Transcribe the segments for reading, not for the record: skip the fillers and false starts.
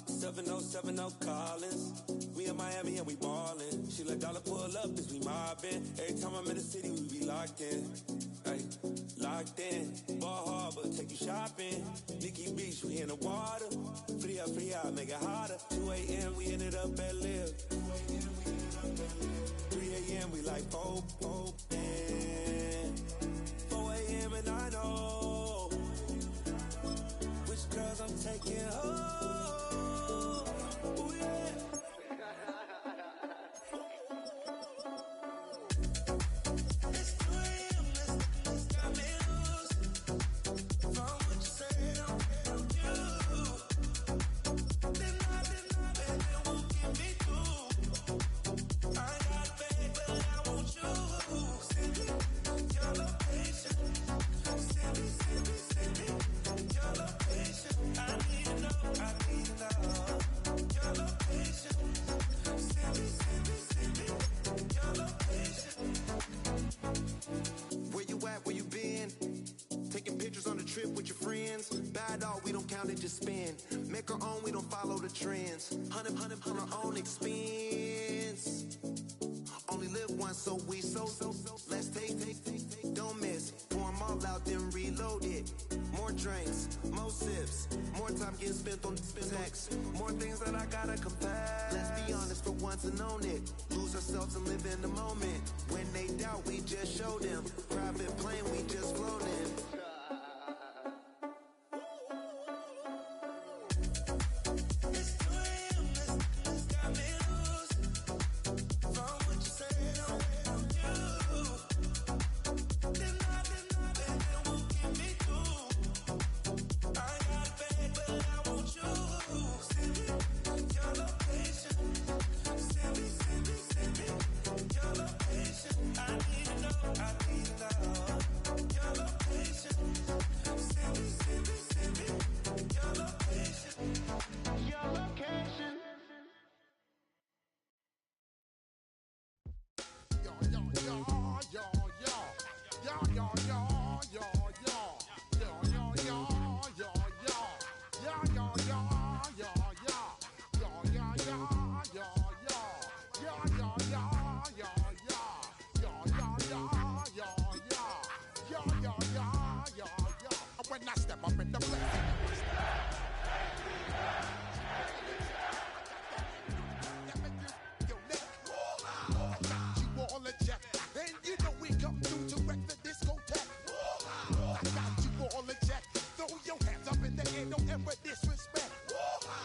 7070 Collins. We in Miami and we ballin'. She let dollar pull up as we mobbin'. Every time I'm in the city, we be locked in. Ay, locked in. Ball Harbor, take you shopping. Nikki Beach, we in the water. Free up, make it hotter. 2 a.m. we ended up at Live. 3 a.m. we like Pope. 4 a.m. and I know which girls I'm taking home. Ooh, yeah. Just spend, make our own, we don't follow the trends. 100 on our own expense. Only live once, so we so let's take, don't miss. Pour 'em all out, then reload it. More drinks, more sips, more time getting spent on text. More things that I gotta confess. Let's be honest for once and own it. Lose ourselves and live in the moment. When they doubt, we just show them. Private plane, we just flown in. When I step up in the place, you all a check, and you know we come through to wreck the discotheque. I got you all a check, throw your hands up in the air, don't ever disrespect.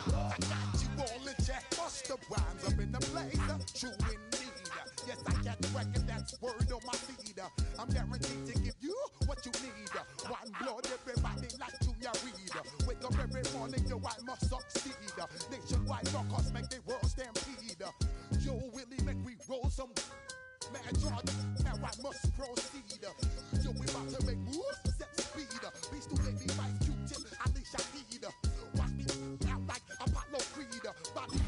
I got you all a check, bust the rhymes up in the blazer, true indeed. Yes, I got the record, that's word on my feed. I'm guaranteed to give you what you need. One blood, everybody like Junior Reed. Wake up every morning, yo, I must succeed. Nationwide rockers make the world stampede. Yo, Willie, make we roll some mad charge. Now I must proceed. Yo, we about to make moves, set speed. Beast to baby, Vice Q-tip, Alicia Heed. Watch me out like Apollo Creed. Body.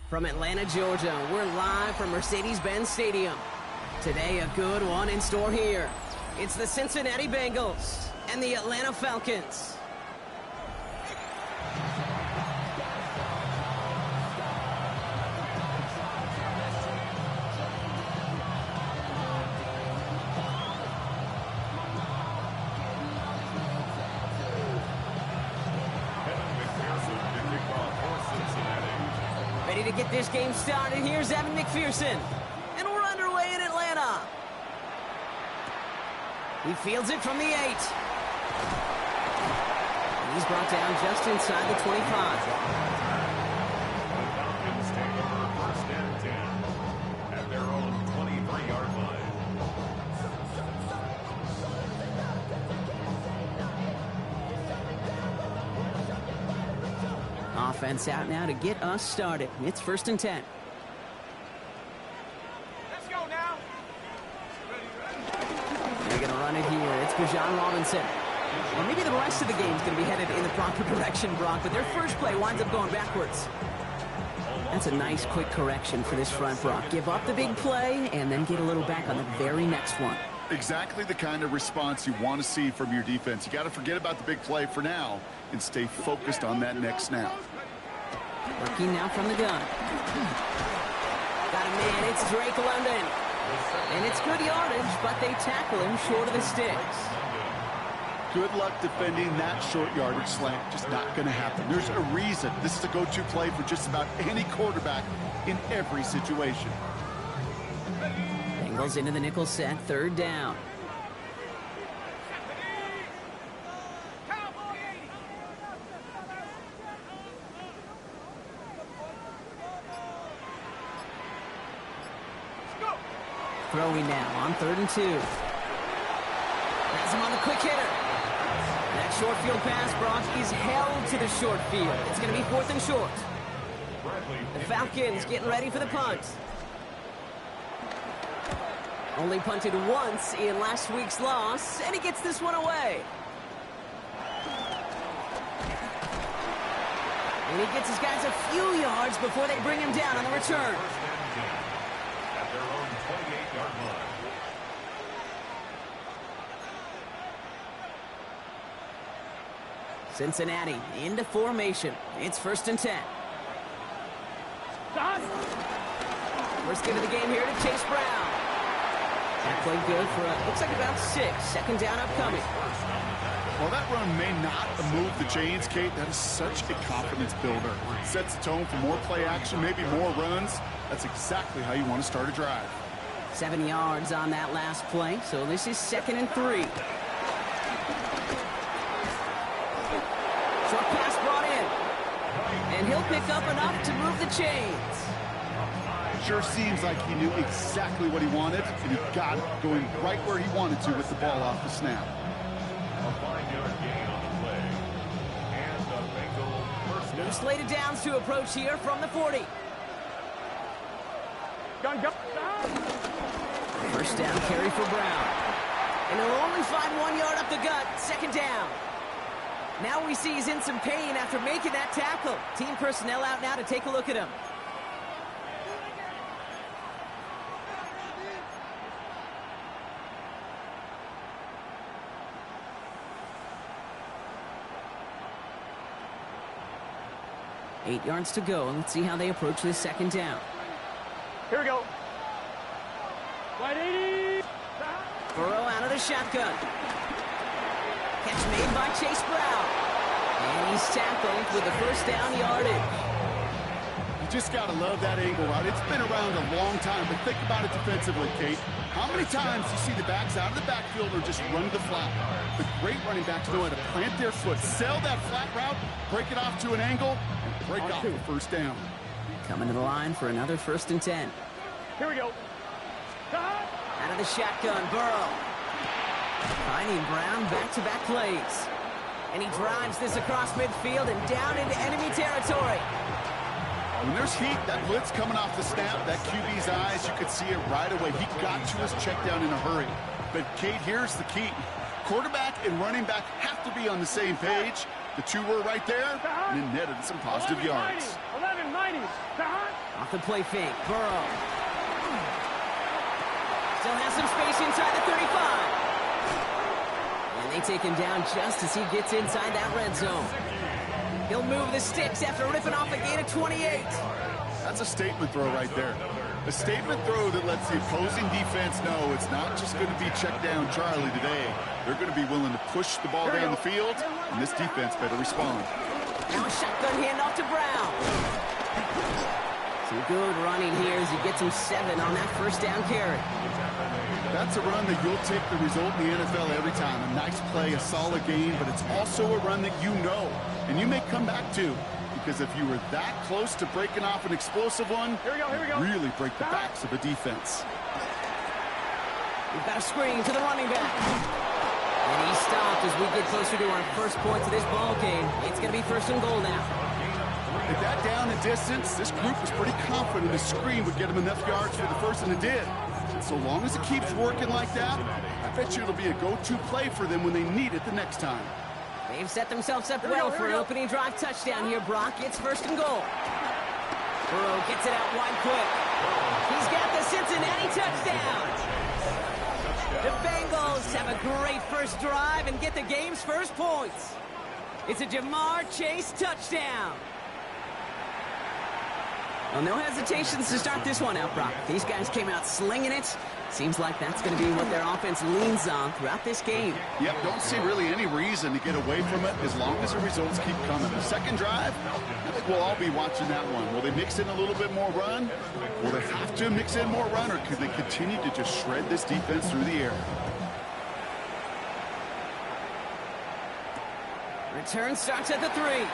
From Atlanta, Georgia, we're live from Mercedes-Benz Stadium. Today, a good one in store here. It's the Cincinnati Bengals and the Atlanta Falcons. Ready to get this game started. Here's Evan McPherson. And we're underway in Atlanta. He fields it from the 8. And he's brought down just inside the 25. The Falcons take over first and 10 at their own 23-yard line. Offense out now to get us started. It's first and 10. Let's go now. They're going to run it here. It's Bijan Robinson. Well, maybe the rest of the game's going to be headed in the proper direction, Brock, but their first play winds up going backwards. A That's a nice quick correction for this front, Brock. Give up the big play and then get a little back on the very next one. Exactly the kind of response you want to see from your defense. You got to forget about the big play for now and stay focused on that next snap. Working now from the gun. Got a man, it's Drake London. And it's good yardage, but they tackle him short of the sticks. Good luck defending that short yardage slant. Just not going to happen. There's a reason this is a go-to play for just about any quarterback in every situation. Bengals into the nickel set, 3rd down. Throwing now on 3rd and 2. Has him on the quick hitter. That short field pass, Brock, is held to the short field. It's going to be 4th and short. The Falcons getting ready for the punt. Only punted once in last week's loss, and he gets this one away. And he gets his guys a few yards before they bring him down on the return. At their own 28-yard line. Cincinnati into formation. It's 1st and 10. First give of the game here to Chase Brown. That played good for, looks like about 6. 2nd down upcoming. Well, that run may not move the chains, Kate. That is such a confidence builder. Sets the tone for more play action, maybe more runs. That's exactly how you want to start a drive. 7 yards on that last play, so this is 2nd and 3. Short pass brought in. And he'll pick up enough to move the chains. Sure seems like he knew exactly what he wanted, and he got it going right where he wanted to with the ball off the snap. A 5-yard gain on the play. And the Bengals first down. No slated downs to approach here from the 40. First down carry for Brown. And he'll only find 1 yard up the gut. 2nd down. Now we see he's in some pain after making that tackle. Team personnel out now to take a look at him. Eight yards to go. Let's see how they approach this 2nd down. Here we go. Wide 80. Burrow out of the shotgun. Catch made by Chase Brown. And he's tackled with the 1st down yardage. You just got to love that angle route. It's been around a long time, but think about it defensively, Kate. How many times do you see the backs out of the backfield or just run to the flat? The great running backs know how to plant their foot, sell that flat route, break it off to an angle, and break off the 1st down. Coming to the line for another 1st and 10. Here we go. Out of the shotgun, Burrow. Finding Brown back-to-back plays. And he drives this across midfield and down into enemy territory. When there's heat, that blitz coming off the snap, that QB's eyes, you could see it right away. He got to his check down in a hurry. But, Kate, here's the key. Quarterback and running back have to be on the same page. The two were right there, and it netted some positive yards. 11-90. Off the play fake, Burrow. Still has some space inside the 35. And they take him down just as he gets inside that red zone. He'll move the sticks after ripping off a gain of 28. That's a statement throw right there. A statement throw that lets the opposing defense know it's not just going to be check down Charlie today. They're going to be willing to push the ball down the field, and this defense better respond. Now a shotgun handoff to Brown. Some good running here as he gets him 7 on that 1st down carry. That's a run that you'll take the result in the NFL every time. A nice play, a solid game, but it's also a run that you know, and you may come back to. Because if you were that close to breaking off an explosive one, here we go. Really break the backs of a defense. We've got a screen to the running back. And he stopped as we get closer to our first points of this ball game. It's going to be 1st and goal now. At that down and distance, this group was pretty confident the screen would get them enough yards for the 1st, and it did. And so long as it keeps working like that, I bet you it'll be a go-to play for them when they need it the next time. They've set themselves up well for an opening drive touchdown here, Brock. It's 1st and goal. Burrow gets it out wide quick. He's got the Cincinnati touchdown. The Bengals have a great first drive and get the game's first points. It's a Jamar Chase touchdown. Well, no hesitations to start this one out, Brock. These guys came out slinging it. Seems like that's going to be what their offense leans on throughout this game. Yep, don't see really any reason to get away from it as long as the results keep coming. The second drive, I think we'll all be watching that one. Will they mix in a little bit more run? Will they have to mix in more run, or could they continue to just shred this defense through the air? Return starts at the 3.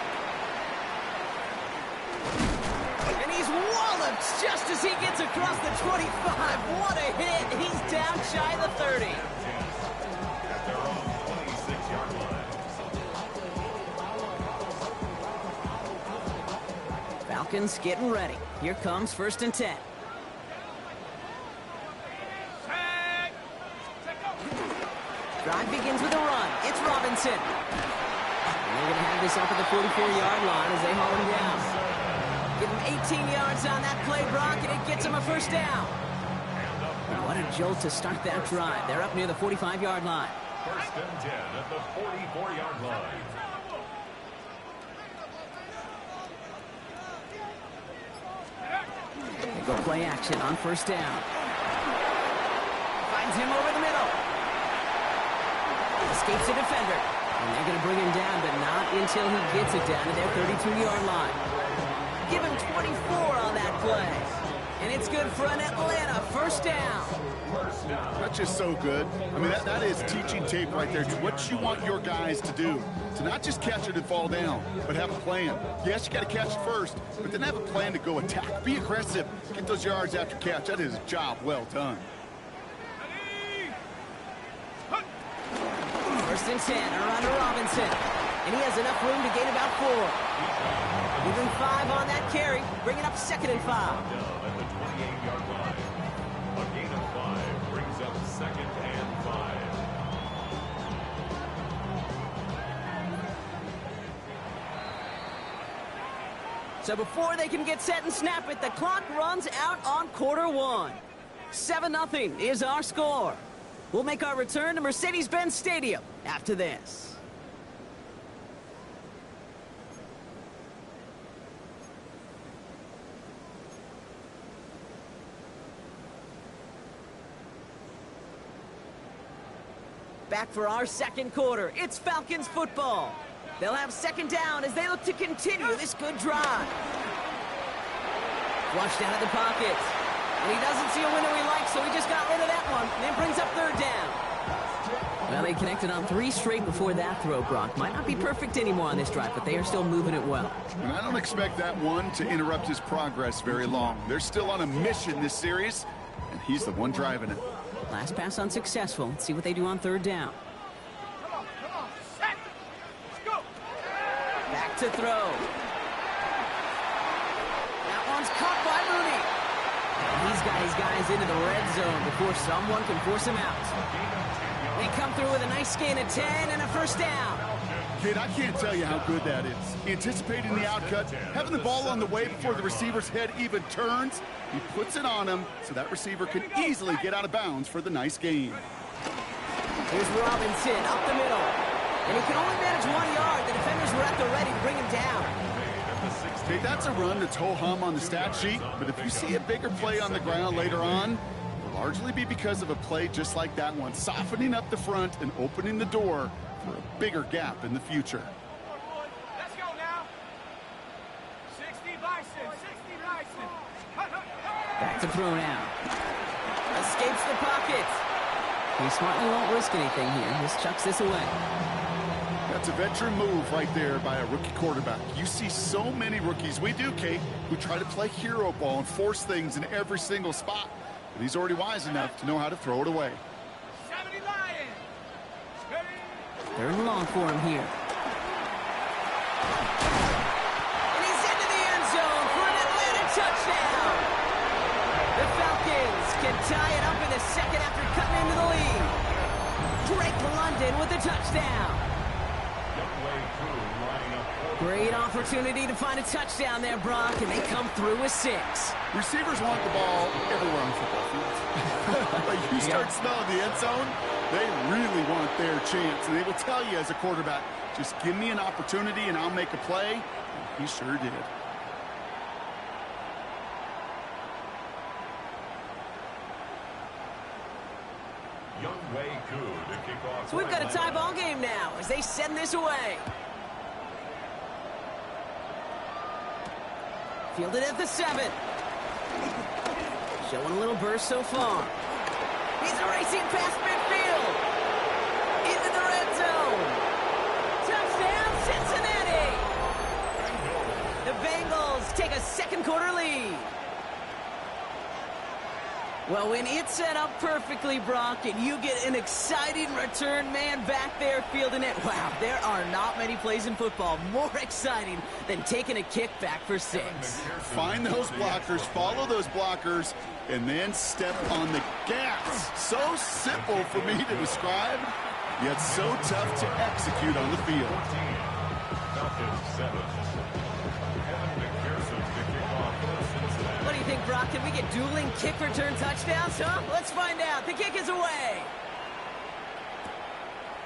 And he's walloped just as he gets across the 25. What a hit. He's down shy of the 30. At their own 26-yard line. Falcons getting ready. Here comes 1st and 10. Drive begins with a run. It's Robinson. And they're going to have this up at the 44-yard line as they haul him down. Give him 18 yards on that play, Brock, and it gets him a first down. And what a jolt to start that drive. They're up near the 45-yard line. 1st and 10 at the 44-yard line. They go play action on 1st down. Finds him over the middle. Escapes the defender. And they're going to bring him down, but not until he gets it down to their 32-yard line. Give him 24 on that play. And it's good for an Atlanta first down. That's just so good. I mean, that is teaching tape right there. It's what you want your guys to do. To not just catch it and fall down, but have a plan. Yes, you got to catch it first, but then have a plan to go attack. Be aggressive. Get those yards after catch. That is a job well done. 1st and 10, around to Robinson. And he has enough room to gain about 4. Even 5 on that carry, bringing up 2nd and 5. Down at the 28-yard line. A gain of 5 brings up 2nd and 5. So before they can get set and snap it, the clock runs out on quarter 1. 7-0 is our score. We'll make our return to Mercedes-Benz Stadium after this. Back for our second quarter. It's Falcons football. They'll have 2nd down as they look to continue this good drive. Flushed out of the pocket. And he doesn't see a window he likes, so he just got rid of that one. And then brings up 3rd down. Well, they connected on 3 straight before that throw, Brock. Might not be perfect anymore on this drive, but they are still moving it well. And I don't expect that one to interrupt his progress very long. They're still on a mission this series, and he's the one driving it. Last pass unsuccessful. Let's see what they do on 3rd down. Back to throw. That one's caught by Mooney. He's got his guys into the red zone before someone can force him out. They come through with a nice gain of 10 and a first down. Kid, I can't tell you how good that is. Anticipating the outcut, having the ball on the way before the receiver's head even turns. He puts it on him so that receiver can easily get out of bounds for the nice gain. Here's Robinson up the middle. And he can only manage 1 yard. The defenders were at the ready to bring him down. Okay, that's a run that's ho-hum on the stat sheet, but if you see a bigger play on the ground later on, it will largely be because of a play just like that one, softening up the front and opening the door for a bigger gap in the future. Let's go now. 60 Bison, 60 Bison. Back to throw now. Escapes the pocket. He smartly won't risk anything here. Just chucks this away. That's a veteran move right there by a rookie quarterback. You see so many rookies, we do, Kate, who try to play hero ball and force things in every single spot. But he's already wise enough to know how to throw it away. 70 Lions. 3rd and long for him here. And he's into the end zone for an Atlanta touchdown. The Falcons can tie it up in the 2nd after cutting into the lead. Drake London with the touchdown. Young way through, lining up 4 Great opportunity to find a touchdown there, Brock, and they come through with 6. Receivers want the ball everywhere on football fields. Like you start smelling the end zone, they really want their chance. And they will tell you as a quarterback, just give me an opportunity and I'll make a play. And he sure did. So we've got a tie ball game now as they send this away. Fielded at the 7. Showing a little burst so far. He's racing past midfield. Into the red zone. Touchdown, Cincinnati. The Bengals take a second quarter lead. Well, when it's set up perfectly, Brock, and you get an exciting return man back there fielding it, wow, there are not many plays in football more exciting than taking a kick back for 6. Find those blockers, follow those blockers, and then step on the gas. So simple for me to describe, yet so tough to execute on the field. Falcons 7. What do you think, Brock? Can we get dueling kick return touchdowns, huh? Let's find out. The kick is away.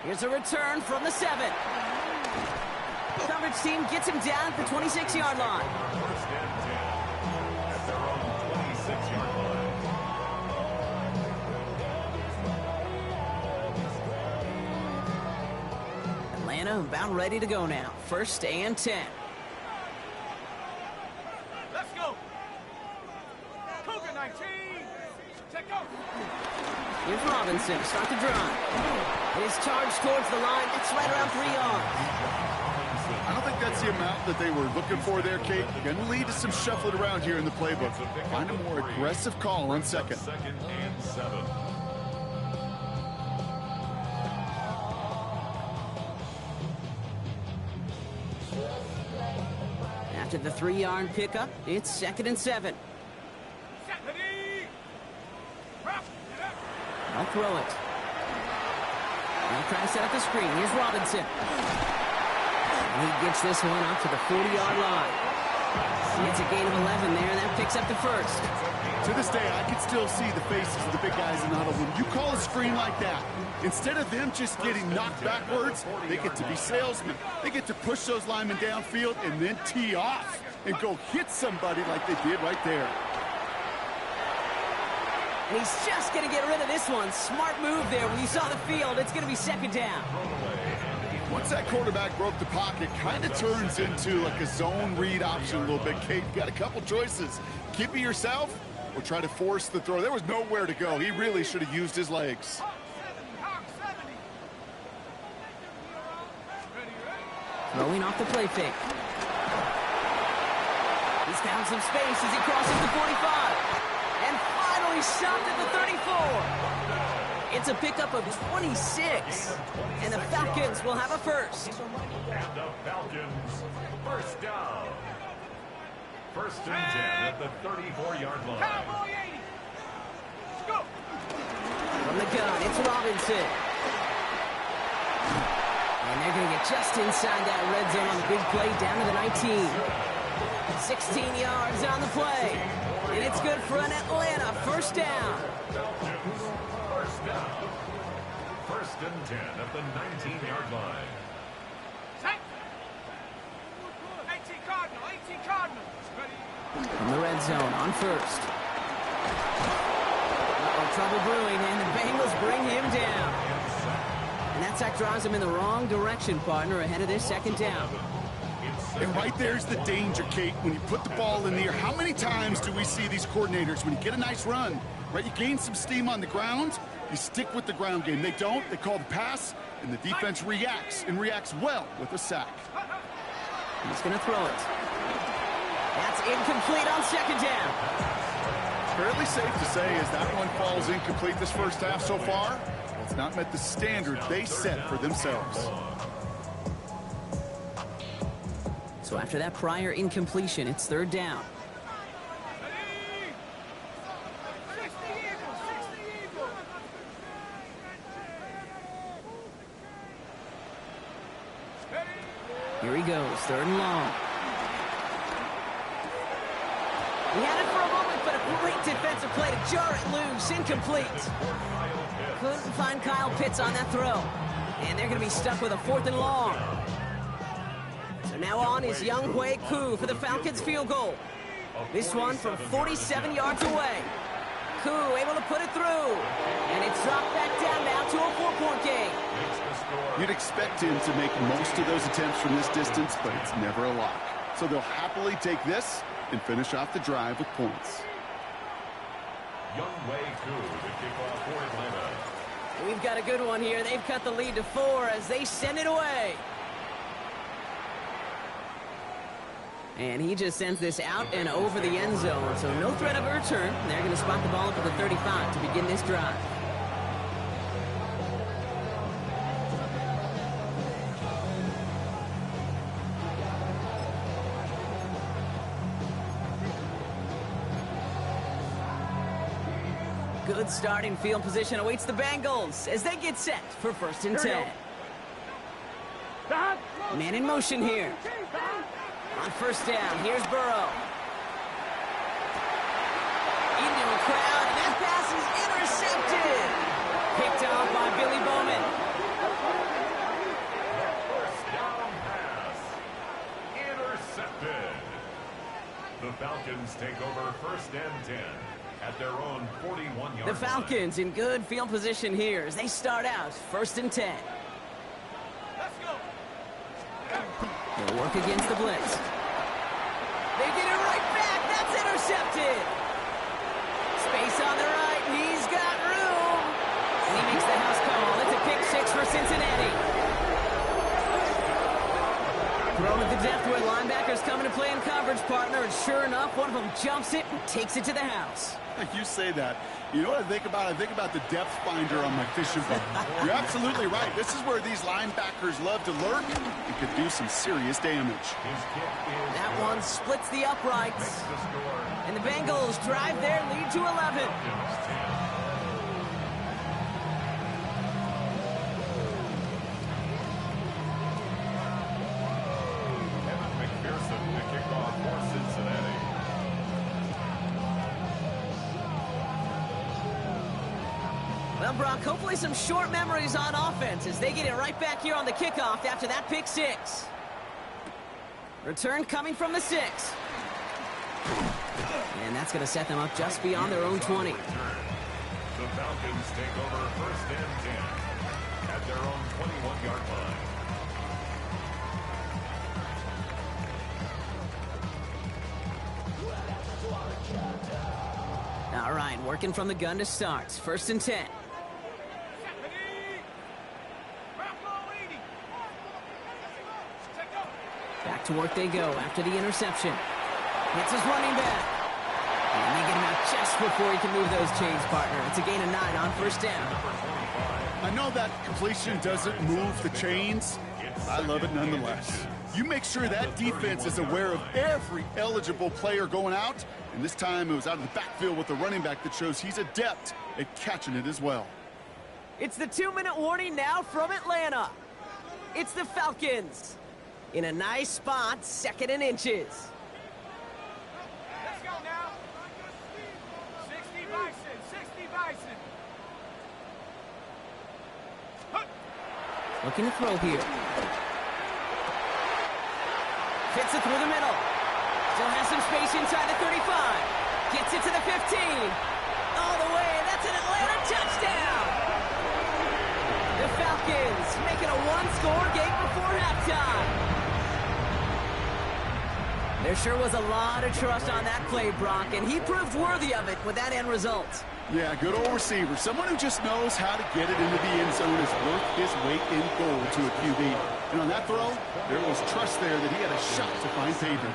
Here's a return from the 7. Coverage team gets him down at the 26-yard line. First and 10 at their own 26-yard line. Atlanta about ready to go now. First and 10. Let's go. Cougar 19. Check out. Here's Robinson to start the drive. It is charged towards the line. It's right around 3 yards. I don't think that's the amount that they were looking for there, Kate. Going to lead to some shuffling around here in the playbook. Find a more aggressive call on second. Second and 7. After the 3-yard pickup, it's 2nd and 7. I'll throw it. They'll try to set up the screen. Here's Robinson. And he gets this one up to the 40-yard line. It's a gain of 11 there, and that picks up the first. To this day, I can still see the faces of the big guys in the huddle. When you call a screen like that, instead of them just getting knocked backwards, they get to be salesmen. They get to push those linemen downfield and then tee off and go hit somebody like they did right there. And he's just going to get rid of this one. Smart move there. When you saw the field, it's going to be 2nd down. Once that quarterback broke the pocket, kind of turns into like a zone read option a little bit. Kate, you got a couple choices. Keep it yourself or try to force the throw. There was nowhere to go. He really should have used his legs. Throwing off the play fake. He's found some space as he crosses the 45. And finally stopped at the 34. It's a pickup of 26. And the Falcons will have a first. And the Falcons, first down. First and 10 at the 34-yard line. Cowboy 80. Let's go. From the gun, it's Robinson. And they're going to get just inside that red zone on the big play down to the 19. 16 yards on the play. And it's good for an Atlanta first down. Falcons, first down. First and 10 at the 19-yard line. Take. 18 Cardinal. 18 Cardinal. Ready. From the red zone on first. Trouble brewing, and the Bengals bring him down. And that sack drives him in the wrong direction, partner, ahead of this 2nd down. And right there's the danger, Kate. When you put the ball in the air, how many times do we see these coordinators, when you get a nice run, right, you gain some steam on the ground, you stick with the ground game. They don't. They call the pass, and the defense reacts, and reacts well with a sack. He's going to throw it. That's incomplete on 2nd down. Fairly safe to say as that one falls incomplete this first half so far, it's not met the standard they set for themselves. So after that prior incompletion, it's 3rd down. Ready. 60 Eagles. 60 Eagles. Ready. Here he goes, 3rd and long. He had it for a moment, but a great defensive play to jar it loose. Incomplete. Couldn't find Kyle Pitts on that throw. And they're going to be stuck with a 4th and long. So now on is Young Hui Koo for the Falcons field goal. This one from 47 yards away. Koo able to put it through. And it's dropped back down now to a 4-point game. You'd expect him to make most of those attempts from this distance, but it's never a lock. So they'll happily take this and finish off the drive with points. Young Hui Koo to kick off for Atlanta. We've got a good one here. They've cut the lead to 4 as they send it away. And he just sends this out and over the end zone, so no threat of a return. They're going to spot the ball up at the 35 to begin this drive. Good starting field position awaits the Bengals as they get set for 1st and 10. Man in motion here. On 1st down, here's Burrow. Into a crowd, and that pass is intercepted. Picked off by Billy Bowman. First down pass. Intercepted. The Falcons take over 1st and 10 at their own 41-yard line. The Falcons in good field position here as they start out 1st and 10. Let's go. They'll work against the blitz. They get it right back. That's intercepted. Space on the right. He's got room. And he makes the house call. It's a pick 6 for Cincinnati. Thrown at the depth where linebackers coming to play in coverage, partner. And sure enough, one of them jumps it and takes it to the house. You say that. You know what I think about? I think about the depth finder on my fishing boat. You're absolutely right. This is where these linebackers love to lurk and could do some serious damage. That one splits the uprights. And the Bengals drive their lead to 11. McPherson to kick off for Cincinnati. Well, Brock, hopefully some short memories on offense as they get it right back here on the kickoff after that pick 6. Return coming from the 6. And that's going to set them up just beyond their own 20. The Falcons take over 1st and 10 at their own 21-yard line. All right, working from the gun to start. 1st and 10. Back to work they go after the interception. Hits his running back. And they get him out just before he can move those chains, partner. It's a gain of 9 on 1st down. I know that completion doesn't move the chains, but I love it nonetheless. You make sure that defense is aware of every eligible player going out, and this time it was out of the backfield with the running back that shows he's adept at catching it as well. It's the 2-minute warning now from Atlanta. It's the Falcons. In a nice spot, 2nd and inches. Let's go now. 60 Bison, 60 Bison. Looking to throw here. Fits it through the middle. Still has some space inside the 35. Gets it to the 15. All the way. That's an Atlanta touchdown. The Falcons making a 1-score game before halftime. There sure was a lot of trust on that play, Brock, and he proved worthy of it with that end result. Yeah, good old receiver. Someone who just knows how to get it into the end zone is worth his weight in gold to a QB. And on that throw, there was trust there that he had a shot to find pavement.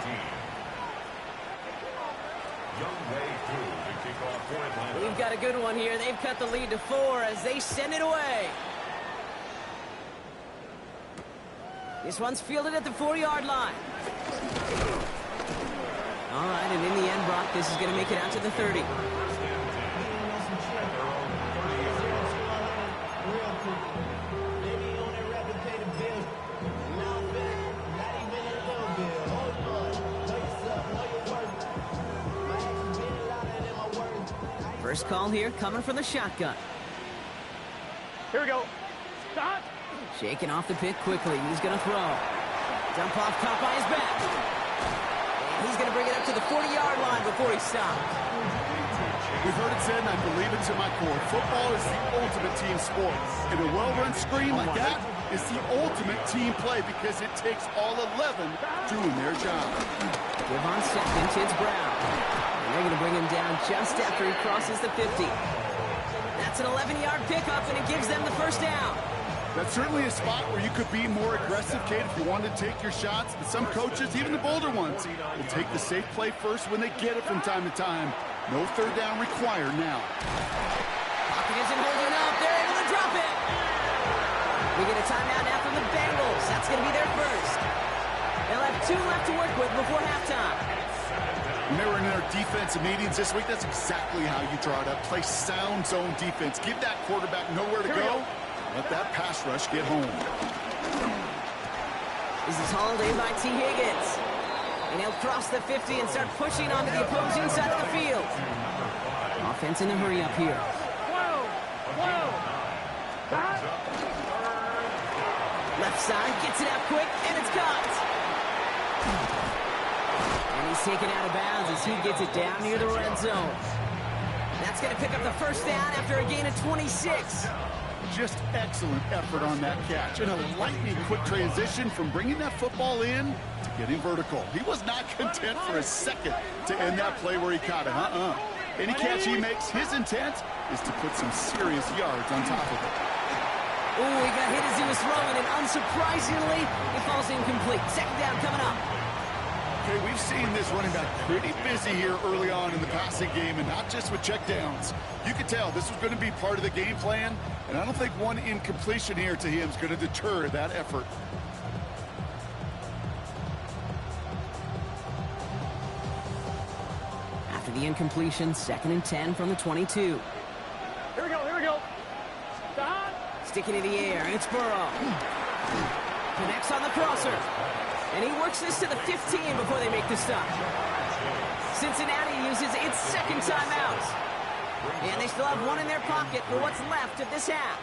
We've got a good one here. They've cut the lead to 4 as they send it away. This one's fielded at the 4-yard line. All right, and in the end, Brock, this is going to make it out to the 30. First call here coming from the shotgun. Here we go. Stop. Shaking off the pick quickly. He's going to throw. Dump off, caught by his back. And he's going to bring it up to the 40-yard line before he stops. We've heard it said, and I believe it to my core, football is the ultimate team sport. And a well-run screen like that is the ultimate team play because it takes all 11 doing their job. Give on second, it's Brown. And they're going to bring him down just after he crosses the 50. That's an 11-yard pickup, and it gives them the first down. That's certainly a spot where you could be more aggressive, Kate, if you wanted to take your shots. But some coaches, even the bolder ones, will take the safe play first when they get it from time to time. No third down required now. Pocket isn't holding up. They're able to drop it. We get a timeout now from the Bengals. That's going to be their first. They'll have 2 left to work with before halftime. When they were in their defensive meetings this week, that's exactly how you draw it up. Play sound zone defense. Give that quarterback nowhere to go. Let that pass rush get home. This is hauled in by T. Higgins. And he'll cross the 50 and start pushing onto the opposing side of the field. Offense in a hurry up here. Left side, gets it out quick, and it's caught. And he's taken out of bounds as he gets it down near the red zone. That's going to pick up the first down after a gain of 26. Just excellent effort on that catch. And a lightning quick transition from bringing that football in to getting vertical. He was not content for a second to end that play where he caught it. Any catch he makes, his intent is to put some serious yards on top of it. Oh, he got hit as he was throwing, and unsurprisingly, it falls incomplete. Second down coming up. Okay, we've seen this running back pretty busy here early on in the passing game, and not just with checkdowns. You could tell this was going to be part of the game plan, and I don't think one incompletion here to him is going to deter that effort. After the incompletion, 2nd and 10 from the 22. Here we go. Stop. Sticking in the air, and it's Burrow. Connects on the crosser. And he works this to the 15 before they make the stop. Cincinnati uses its second timeout. And they still have one in their pocket for what's left of this half.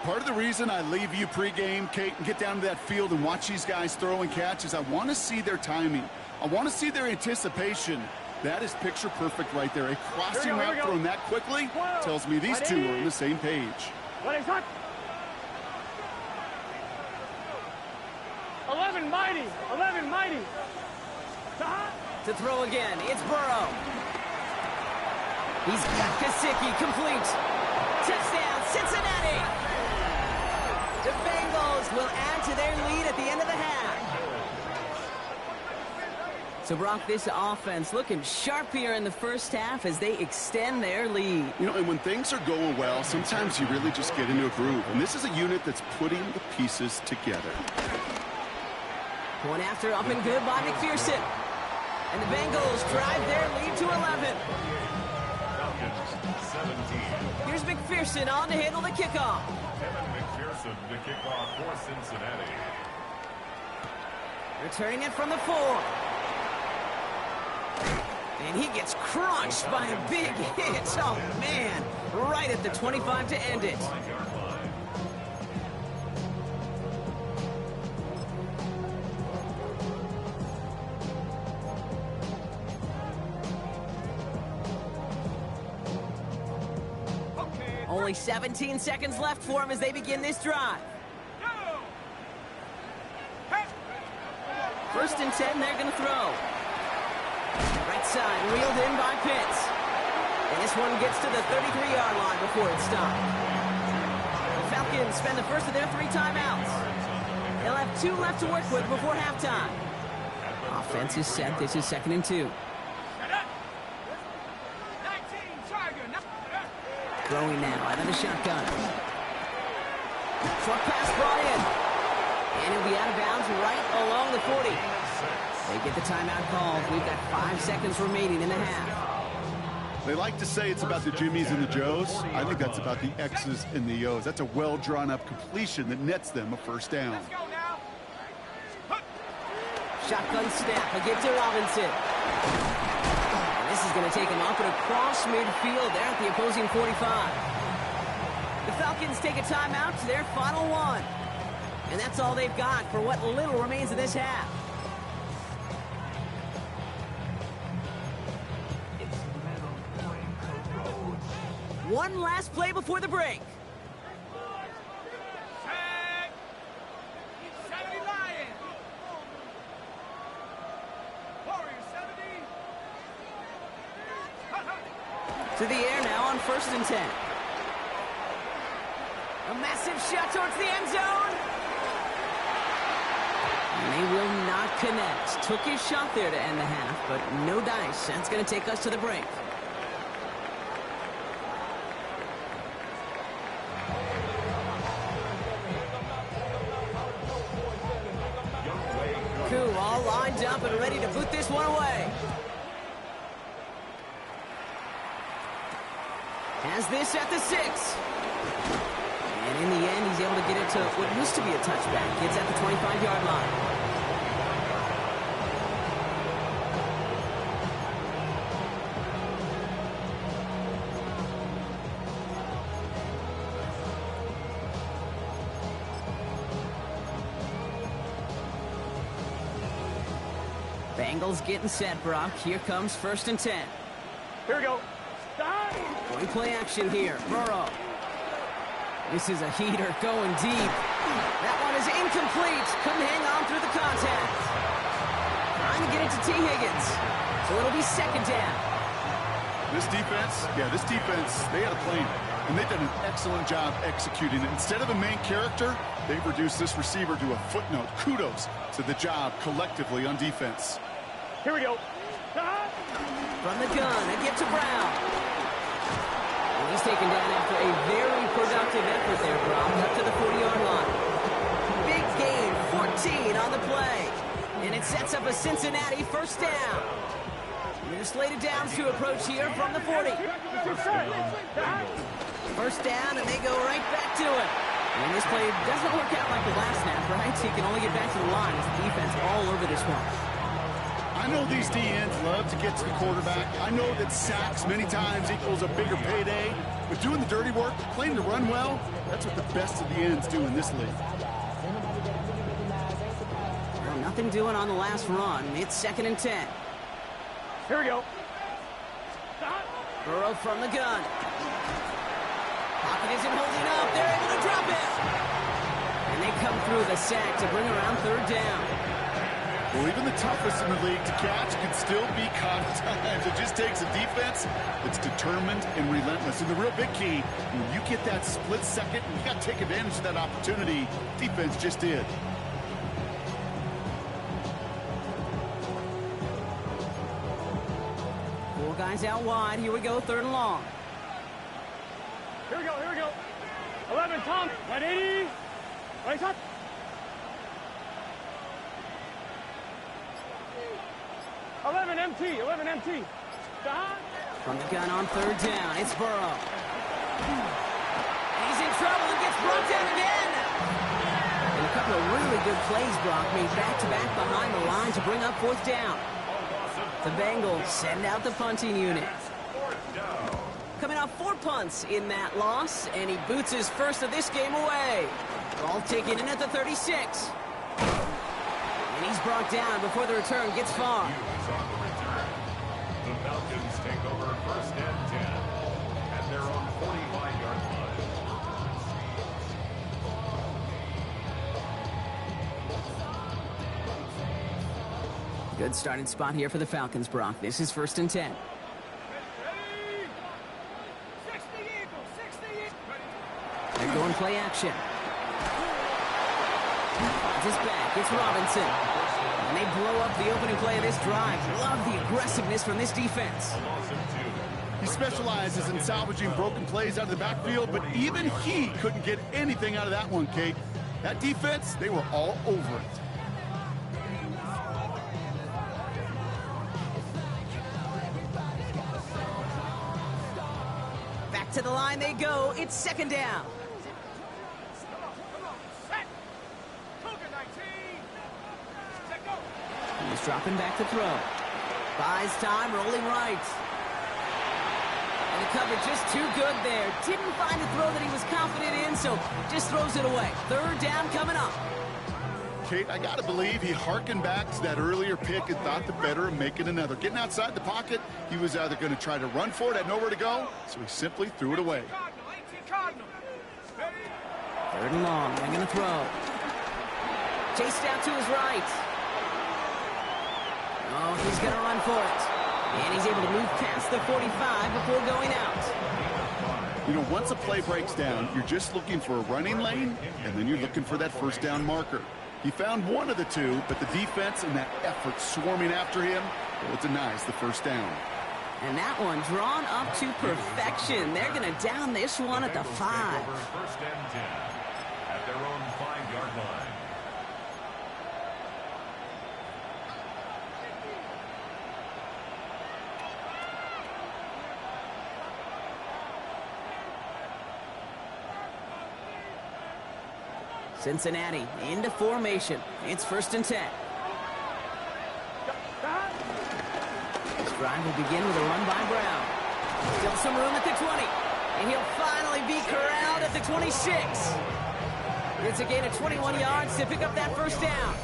Part of the reason I leave you pregame, Kate, and get down to that field and watch these guys throw and catch is I want to see their timing. I want to see their anticipation. That is picture perfect right there. A crossing route thrown that quickly tells me these two are on the same page. 11 mighty. To throw again, it's Burrow. He's got Gesicki complete. Touchdown, Cincinnati. The Bengals will add to their lead at the end of the half. So, Brock, this offense looking sharp here in the first half as they extend their lead. You know, and when things are going well, sometimes you really just get into a groove. And this is a unit that's putting the pieces together. One after up and good by McPherson. And the Bengals drive their lead to 11. Here's McPherson on to handle the kickoff. McPherson to kick off for Cincinnati. Returning it from the 4. And he gets crunched by a big hit. Oh, man. Right at the 25 to end it. Only 17 seconds left for him as they begin this drive. First and 10, they're going to throw. Right side, reeled in by Pitts. And this one gets to the 33-yard line before it's stopped. The Falcons spend the first of their 3 timeouts. They'll have 2 left to work with before halftime. Offense is set. This is 2nd and 2. Throwing now out of the shotgun. Short pass brought in. And he'll be out of bounds right along the 40. They get the timeout called. We've got 5 seconds remaining in the half. They like to say it's about the Jimmies and the Joes. I think that's about the X's and the O's. That's a well-drawn-up completion that nets them a first down. Shotgun snap. A give to Robinson. And this This is going to take him up and across midfield there at the opposing 45. The Falcons take a timeout to their final one. And that's all they've got for what little remains of this half. One last play before the break. Set. 70 Lions. Warrior 70. To the air now on 1st and 10. A massive shot towards the end zone. And they will not connect. Took his shot there to end the half, but no dice. That's going to take us to the break. Koo all lined up and ready to boot this one away. Has this at the 6. And in the end, he's able to get it to what used to be a touchback. Gets at the 25-yard line. Bengals getting set, Brock. Here comes 1st and 10. Here we go. Stop. Point play action here. Burrow. This is a heater going deep. That one is incomplete. Couldn't hang on through the contact. Trying to get it to T. Higgins. So it'll be 2nd down. This defense, they had a plan. And they've done an excellent job executing it. Instead of a main character, they've reduced this receiver to a footnote. Kudos to the job collectively on defense. Here we go. From the gun, they get to Brown. And he's taken down after a very productive effort there, Brock, up to the 40-yard line. Big gain, 14 on the play. And it sets up a Cincinnati 1st down. New slated downs to approach here from the 40. 1st down, and they go right back to it. And this play doesn't work out like the last snap, right? So you can only get back to the line as the defense all over this one. I know these DNs love to get to the quarterback. I know that sacks many times equals a bigger payday. But doing the dirty work, playing to run well, that's what the best of the ends do in this league. Well, nothing doing on the last run. It's 2nd and 10. Here we go. Burrow from the gun. Pocket isn't holding up. They're able to drop it. And they come through the sack to bring around 3rd down. Well, even the toughest in the league to catch can still be caught at times. It just takes a defense that's determined and relentless. And the real big key, when you get that split second, you got to take advantage of that opportunity. Defense just did. Four guys out wide. Here we go, 3rd and long. Here we go. 11, Tom. 180. Right up. 11 MT. From the gun on 3rd down, it's Burrow. He's in trouble and gets brought down again. And a couple of really good plays, Brock, made back-to-back behind the line to bring up 4th down. The Bengals send out the punting unit. Coming off 4 punts in that loss, and he boots his first of this game away. Ball taken in at the 36. And he's brought down before the return gets far. The Falcons take over 1st and 10 at their own 45-yard line. Good starting spot here for the Falcons, Brock. This is 1st and 10. They're going play action. It's back. It's Robinson. And they blow up the opening play of this drive. Love the aggressiveness from this defense. He specializes in salvaging broken plays out of the backfield, but even he couldn't get anything out of that one, Kate. That defense, they were all over it. Back to the line they go. It's 2nd down. He's dropping back to throw. Buys time, rolling right. And the cover just too good there. Didn't find a throw that he was confident in, so just throws it away. Third down coming up. Kate, I got to believe he harkened back to that earlier pick and thought the better of making another. Getting outside the pocket, he was either going to try to run for it, had nowhere to go, so he simply threw it away. Third and long, they're going to throw. Chased out to his right. Oh, he's going to run for it. And he's able to move past the 45 before going out. You know, once a play breaks down, you're just looking for a running lane, and then you're looking for that first down marker. He found one of the two, but the defense and that effort swarming after him, well, it denies the first down. And that one drawn up to perfection. They're going to down this one at the 5. First and 10 at their own 5-yard line. Cincinnati into formation. It's first and 10. This drive will begin with a run by Brown. Still some room at the 20. And he'll finally be corralled at the 26. It's a gain of 21 yards to pick up that first down.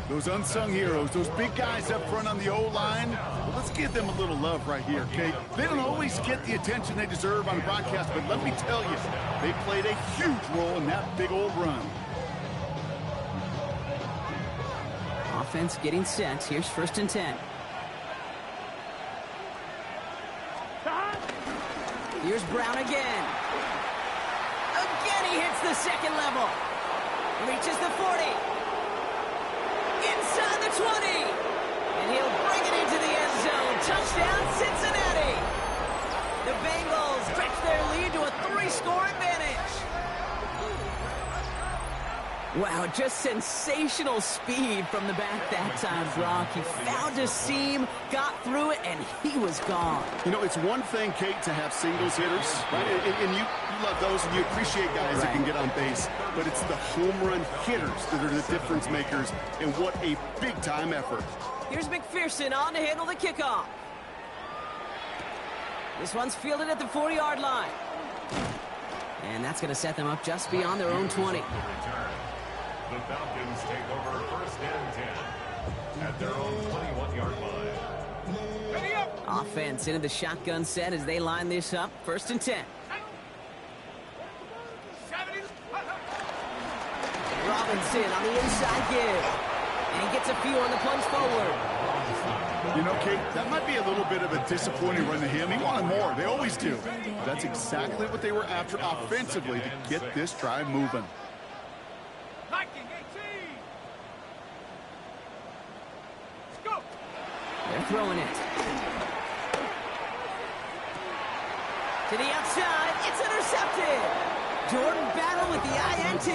Those unsung heroes, those big guys up front on the O-line, well, let's give them a little love right here, okay? They don't always get the attention they deserve on broadcast, but let me tell you, they played a huge role in that big old run. Offense getting set. Here's first and 10. Here's Brown again. Again he hits the second level. Reaches the 40. Inside the 20. And he'll bring it into the end zone. Touchdown, Cincinnati. The Bengals stretch their lead to a 3-score advantage. Wow, just sensational speed from the back that time, Brock. He found a seam, got through it, and he was gone. You know, it's one thing, Kate, to have singles hitters, right? And you love those, and you appreciate guys that can get on base. But it's the home run hitters that are the difference makers, and what a big-time effort. Here's McPherson on to handle the kickoff. This one's fielded at the 40-yard line. And that's going to set them up just beyond their own 20. The Falcons take over first and 10 at their own 21-yard line. Offense into the shotgun set as they line this up. First and 10. Robinson on the inside give. And he gets a few on the plunge forward. You know, Kate, that might be a little bit of a disappointing run to him. He wanted more. They always do. That's exactly what they were after offensively to get this drive moving. They're throwing it. To the outside. It's intercepted. Jordan Battle with the INT.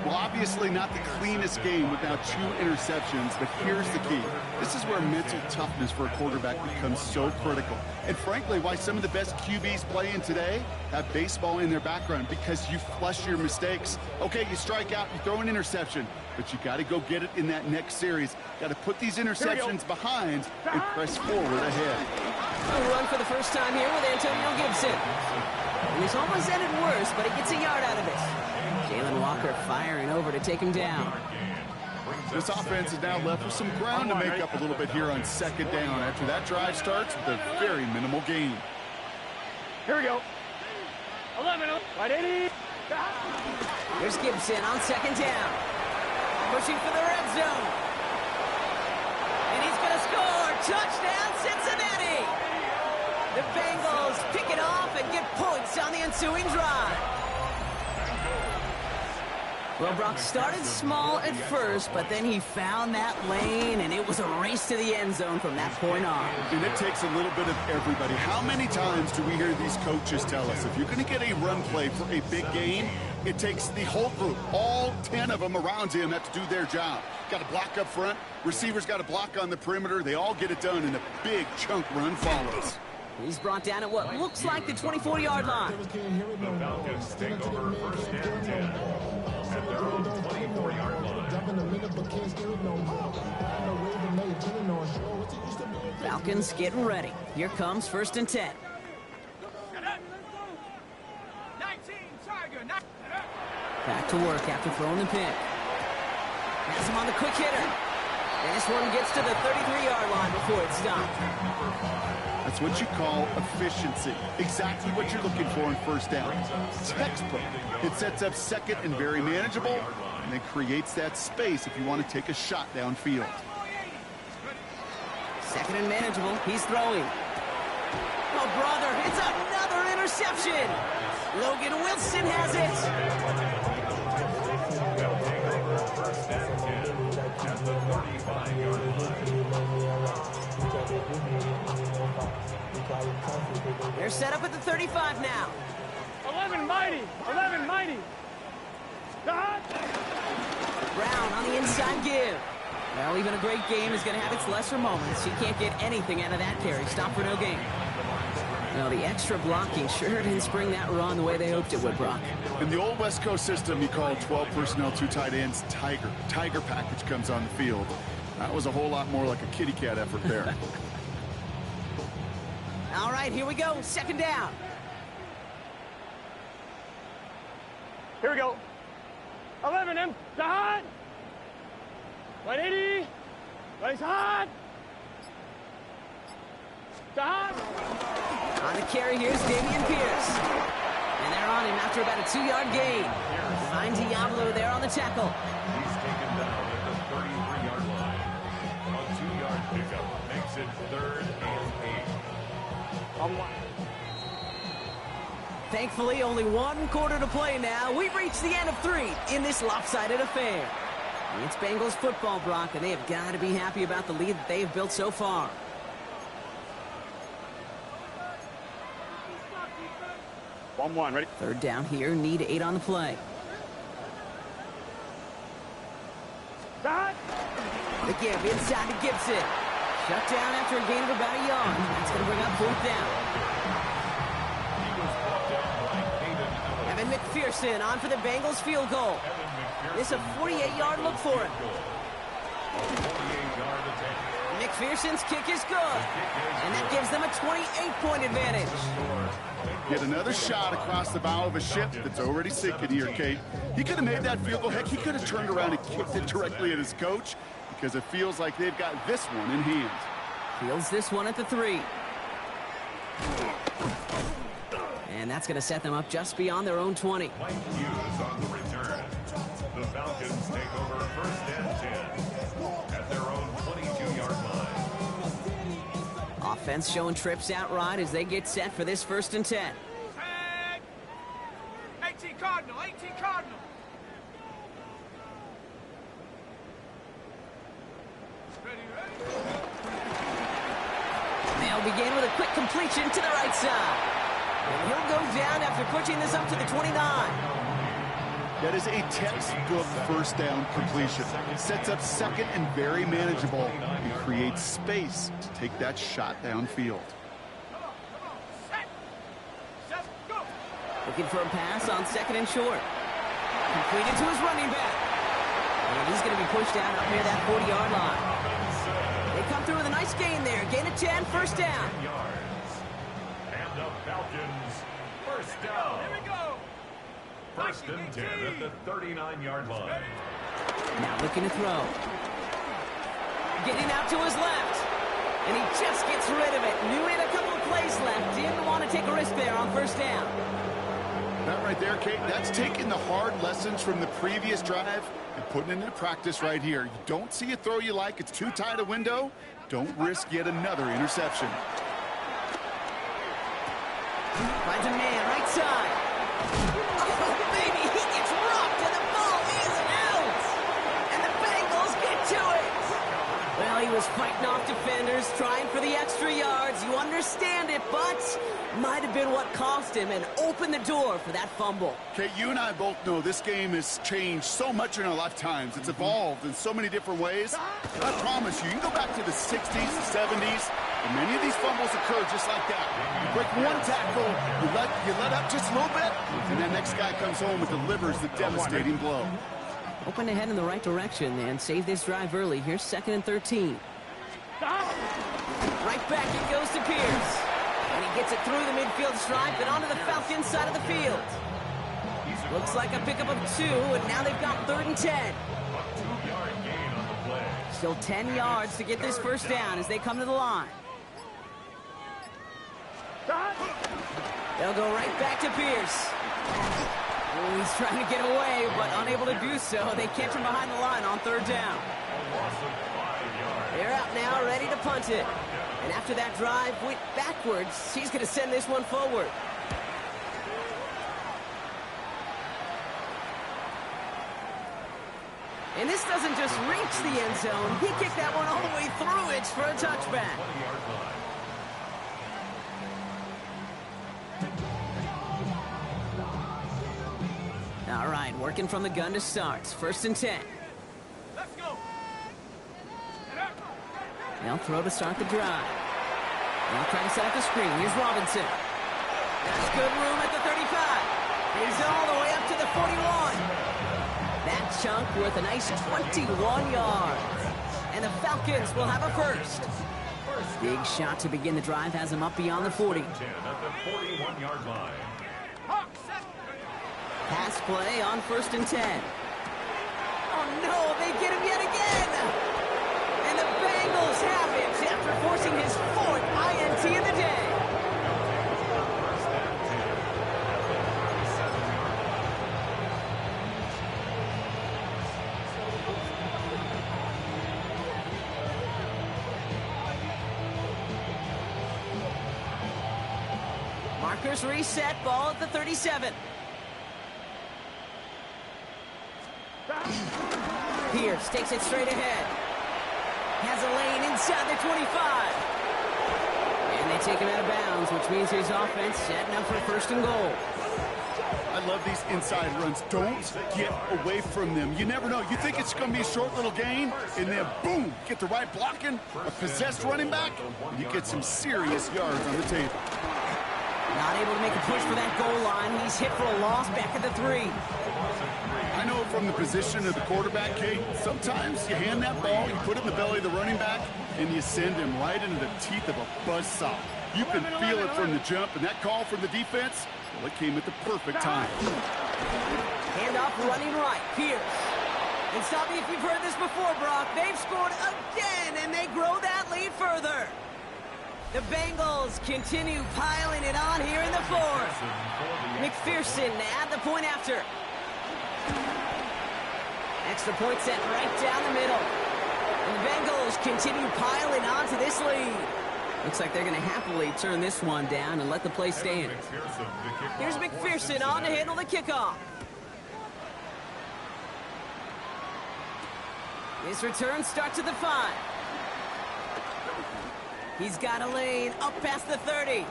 Well, obviously not the cleanest game without 2 interceptions, but here's the key. This is where mental toughness for a quarterback becomes so critical. And frankly, why some of the best QBs playing today have baseball in their background, because you flush your mistakes. Okay, you strike out, you throw an interception, but you got to go get it in that next series. Got to put these interceptions behind and press forward ahead. A run for the first time here with Antonio Gibson. And he's almost ended worse, but he gets a yard out of it. Jalen Walker firing over to take him down. This offense is now left with some ground to make up a little bit here on second down after that drive starts with a very minimal gain. Here we go. 11, right in. Here's Gibson on second down. Pushing for the red zone. And he's going to score. Touchdown, Cincinnati. The Bengals pick it off and get points on the ensuing drive. Well, Brock started small at first, but then he found that lane, and it was a race to the end zone from that point on. And it takes a little bit of everybody. How many times do we hear these coaches tell us, if you're going to get a run play for a big gain, it takes the whole group, all 10 of them around him have to do their job. Got to block up front, receivers got to block on the perimeter, they all get it done, and a big chunk run follows. He's brought down at what looks like the 24-yard line. The Falcons take over first and 10 at their own 24-yard line. Falcons getting ready. Here comes 1st and 10. 19, Tiger. Back to work after throwing the pick. Has him on the quick hitter. And this one gets to the 33-yard line before it's stopped. That's what you call efficiency. Exactly what you're looking for in 1st down. Textbook. It sets up 2nd and very manageable, and then creates that space if you want to take a shot downfield. 2nd and manageable. He's throwing. Oh, brother, it's another interception. Logan Wilson has it. They'll take over 1st and 10 at the 35-yard line. They're set up at the 35 now. 11 mighty. 11 mighty. God. Brown on the inside give. Well, even a great game is going to have its lesser moments. You can't get anything out of that carry. Stop for no gain. Well, the extra blocking sure didn't spring that run the way they hoped it would, Brock. In the old West Coast system, you call 12 personnel, 2 tight ends, Tiger. Tiger package comes on the field. That was a whole lot more like a kitty cat effort there. All right, here we go. 2nd down. Here we go. 11 M. Hot. 180. Nice hot. Hot. On the carry, here's Damian Pierce. And they're on him after about a 2-yard gain. Find Diablo there on the tackle. He's taken down at the 33-yard line. A 2-yard pickup makes it 3rd and 8. Thankfully, only 1 quarter to play now. We've reached the end of 3 in this lopsided affair. It's Bengals football, Brock, and they have got to be happy about the lead that they have built so far. Ready? 3rd down here, need 8 on the play. Hot. The give inside to Gibson. Shut down after a gain of about a yard. That's going to bring up 4th down. Evan McPherson on for the Bengals field goal. This is a 48-yard look for him. McPherson's kick is good. And that gives them a 28-point advantage. Get another shot across the bow of a ship that's already sinking here, Kate. He could have made that field goal. Heck, he could have turned around and kicked it directly at his coach because it feels like they've got this one in hand. Fields this one at the 3. And that's going to set them up just beyond their own 20. Mike Hughes on the return. The Falcons take over 1st and 10 at their own 22-yard line. Offense showing trips out right as they get set for this 1st and 10. 18 Cardinal. 18 Cardinal. They'll begin with a quick completion to the right side. And he'll go down after pushing this up to the 29. That is a textbook 1st down completion. Sets up 2nd and very manageable and creates space to take that shot downfield. Set. Go. Looking for a pass on 2nd and short. Completed to his running back. And he's going to be pushed out up near that 40-yard line. They come through with a nice gain there. Gain of 10, 1st down. And the Falcons, 1st down. Here we go. 1st and 10 at the 39-yard line. Now looking to throw. Getting out to his left. And he just gets rid of it. Knew he had a couple of plays left. Didn't want to take a risk there on 1st down. That right there, Kate, that's taking the hard lessons from the previous drive and putting it into practice right here. You don't see a throw you like. It's too tight a window. Don't risk yet another interception. Finds a man right side. Oh, baby, he gets rocked and the ball is out. And the Bengals get to it. Well, he was fighting off defenders, trying for the extra yards. You understand it, but might have been what cost him and opened the door for that fumble. Kate, you and I both know this game has changed so much in our lifetimes. It's evolved in so many different ways. And I promise you can go back to the 60s, the 70s, and many of these fumbles occur just like that. You break one tackle, you let up just a little bit, and that next guy comes home and delivers the devastating blow. Hoping to head in the right direction and save this drive early. Here's 2nd and 13. Right back it goes to Pierce. And he gets it through the midfield stripe and onto the Falcons side of the field. Looks like a pickup of 2, and now they've got 3rd and 10. A 2-yard gain on the play. Still 10 yards to get this first down as they come to the line. They'll go right back to Pierce. Oh, he's trying to get away, but unable to do so. They catch him behind the line on 3rd down. A loss of 5 yards. They're out now, ready to punt it. And after that drive went backwards, he's going to send this one forward. And this doesn't just reach the end zone. He kicked that one all the way through it for a touchback. 20-yard line. All right, working from the gun to start. 1st and 10. Let's go. They'll throw to start the drive. They'll try to set up the screen. Here's Robinson. That's good room at the 35. He's all the way up to the 41. That chunk worth a nice 21 yards. And the Falcons will have a first. Big shot to begin the drive has them up beyond the 40. 10 at the 41-yard line. Pass play on 1st and 10. Oh no, they get him yet again! And the Bengals have it after forcing his 4th INT of the day. First and 10 at the 37-yard line. Markers reset, ball at the 37. Pierce takes it straight ahead. Has a lane inside the 25. And they take him out of bounds, which means his offense setting up for 1st and goal. I love these inside runs. Don't get away from them. You never know. You think it's going to be a short little gain, and then boom, get the right blocking, a possessed running back, and you get some serious yards on the table. Not able to make a push for that goal line. He's hit for a loss back at the 3. I know from the position of the quarterback, Kate, sometimes you hand that ball, you put it in the belly of the running back, and you send him right into the teeth of a buzzsaw. You can feel it from the jump, and that call from the defense, well, it came at the perfect time. Handoff running right. Pierce. And stop me if you've heard this before, Brock. They've scored again, and they grow that lead further. The Bengals continue piling it on here in the 4th. McPherson at the point after. Extra point set right down the middle. And the Bengals continue piling on to this lead. Looks like they're going to happily turn this one down and let the play stand. Here's McPherson on to handle the kickoff. This return starts at the 5. He's got a lane up past the 30.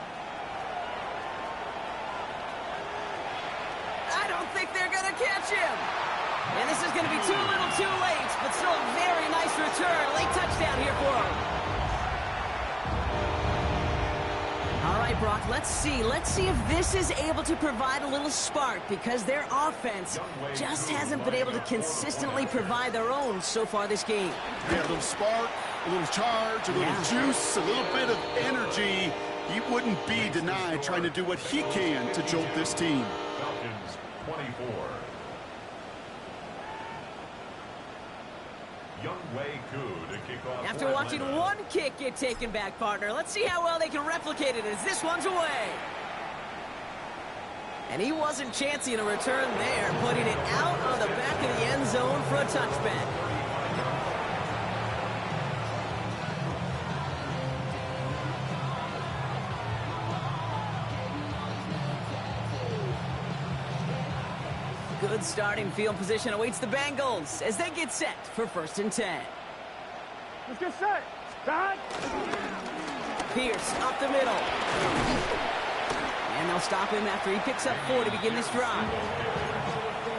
I don't think they're going to catch him. And this is going to be too little too late, but still a very nice return. Late touchdown here for him. All right, Brock, let's see. Let's see if this is able to provide a little spark, because their offense just hasn't been able to consistently provide their own so far this game. Yeah, a little spark, a little charge, a little juice, a little bit of energy. He wouldn't be denied trying to do what he can to jolt this team. Falcons 24. After watching one kick get taken back, partner, let's see how well they can replicate it as this one's away. And he wasn't chancing a return there, putting it out on the back of the end zone for a touchback. Good starting field position awaits the Bengals as they get set for 1st and 10. Let's get set. Start. Pierce up the middle. And they'll stop him after he picks up 4 to begin this drive.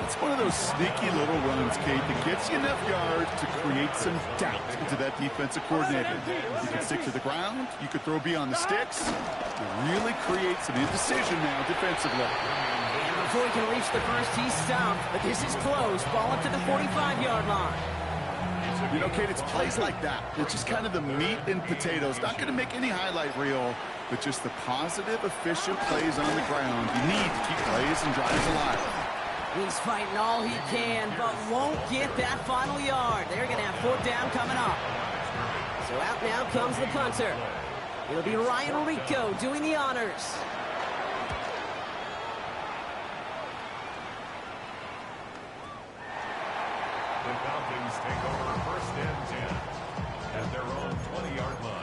It's one of those sneaky little runs, Kate, that gets you enough yards to create some doubt into that defensive coordinator. You can stick to the ground. You could throw beyond the sticks. To really create some indecision now defensively. And before he can reach the first, he's stopped. But this is close. Ball up to the 45-yard line. You know, Kate, it's plays like that. It's just kind of the meat and potatoes. Not going to make any highlight reel, but just the positive, efficient plays on the ground. You need to keep plays and drives alive. He's fighting all he can, but won't get that final yard. They're going to have fourth down coming up. So out now comes the punter. It'll be Ryan Rico doing the honors. The Falcons take over first and 10 at their own 20-yard line.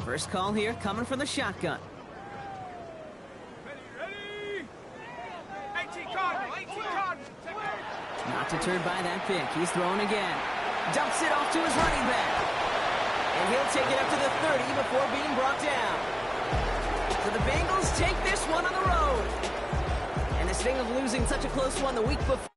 First call here coming from the shotgun. Ready? 18 Cardinal, 18 Cardinal. Not deterred by that pick. He's throwing again. Dumps it off to his running back. And he'll take it up to the 30 before being brought down. So the Bengals take this one on the road. And the sting of losing such a close one the week before.